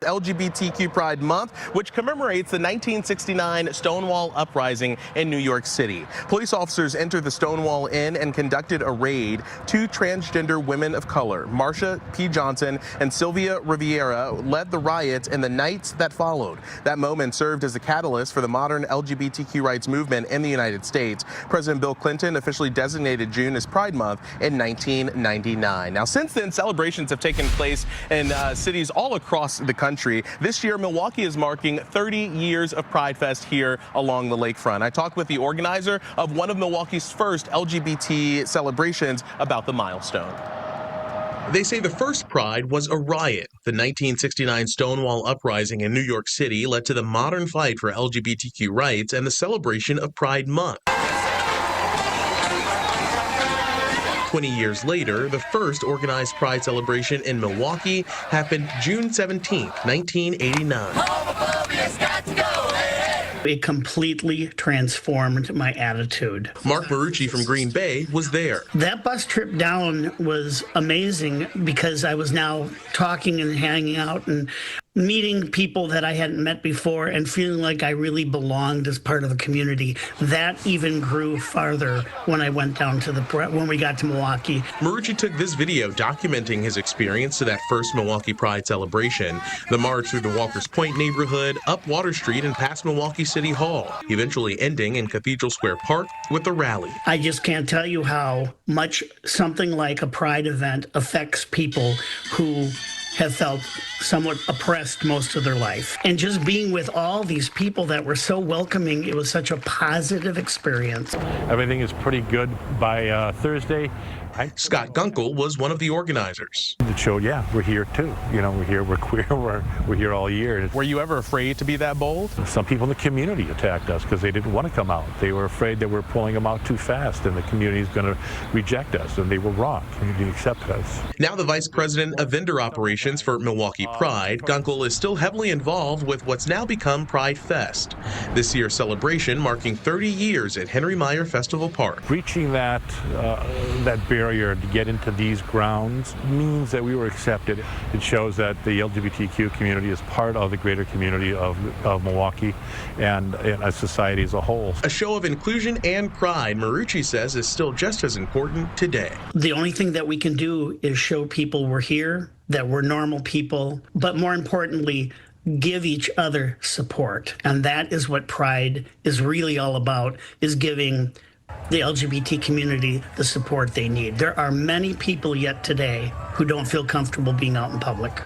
LGBTQ Pride Month, which commemorates the 1969 Stonewall Uprising in New York City. Police officers entered the Stonewall Inn and conducted a raid. Two transgender women of color, Marsha P. Johnson and Sylvia Riviera, led the riots in the nights that followed. That moment served as a catalyst for the modern LGBTQ rights movement in the United States. President Bill Clinton officially designated June as Pride Month in 1999. Now, since then, celebrations have taken place in cities all across the country. This year, Milwaukee is marking 30 years of Pride Fest here along the lakefront. I talked with the organizer of one of Milwaukee's first LGBT celebrations about the milestone. They say the first Pride was a riot. The 1969 Stonewall Uprising in New York City led to the modern fight for LGBTQ rights and the celebration of Pride Month. 20 years later, the first organized Pride celebration in Milwaukee happened June 17, 1989. It completely transformed my attitude. Mark Marucci from Green Bay was there. That bus trip down was amazing because I was now talking and hanging out and meeting people that I hadn't met before and feeling like I really belonged as part of the community. That even grew farther when I went down to when we got to Milwaukee. Marucci took this video documenting his experience to that first Milwaukee Pride celebration. The march through the Walker's Point neighborhood, up Water Street and past Milwaukee City Hall, eventually ending in Cathedral Square Park with a rally. I just can't tell you how much something like a Pride event affects people who have felt somewhat oppressed most of their life. And just being with all these people that were so welcoming, it was such a positive experience. Everything is pretty good by Thursday. Scott Gunkel was one of the organizers. The show, yeah, we're here too. You know, we're here, we're queer, we're here all year. Were you ever afraid to be that bold? Some people in the community attacked us because they didn't want to come out. They were afraid that we're pulling them out too fast and the community is going to reject us, and they were wrong. They accepted us. Now the vice president of vendor operations for Milwaukee Pride, Gunkel is still heavily involved with what's now become Pride Fest. This year's celebration marking 30 years at Henry Meyer Festival Park. Breaching that barrier to get into these grounds means that we were accepted. It shows that the LGBTQ community is part of the greater community of Milwaukee and a society as a whole. A show of inclusion and pride, Marucci says, is still just as important today. The only thing that we can do is show people we're here, that we're normal people, but more importantly, give each other support. And that is what Pride is really all about, is giving the LGBT community the support they need. There are many people yet today who don't feel comfortable being out in public.